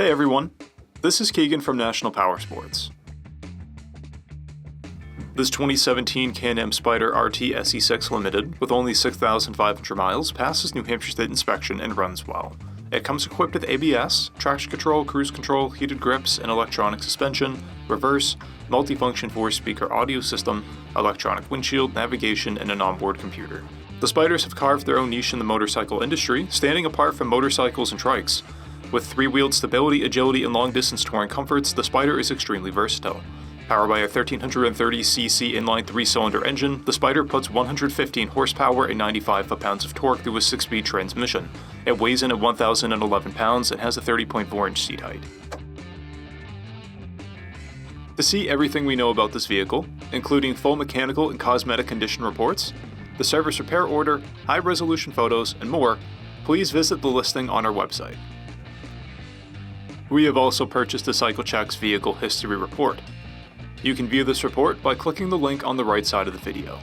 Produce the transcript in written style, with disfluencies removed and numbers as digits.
Hey everyone, this is Keegan from National Powersports. This 2017 Can-Am SPYDER RT SE6 Limited, with only 6,500 miles, passes New Hampshire State inspection and runs well. It comes equipped with ABS, traction control, cruise control, heated grips, and electronic suspension, reverse, multifunction 4-speaker audio system, electronic windshield, navigation, and an onboard computer. The SPYDERs have carved their own niche in the motorcycle industry, standing apart from motorcycles and trikes. With three-wheeled stability, agility, and long-distance touring comforts, the SPYDER is extremely versatile. Powered by a 1330cc inline 3-cylinder engine, the SPYDER puts 115 horsepower and 95 foot-pounds of torque through a 6-speed transmission. It weighs in at 1,011 pounds and has a 30.4-inch seat height. To see everything we know about this vehicle, including full mechanical and cosmetic condition reports, the service repair order, high-resolution photos, and more, please visit the listing on our website. We have also purchased the CycleCheck's Vehicle History Report. You can view this report by clicking the link on the right side of the video.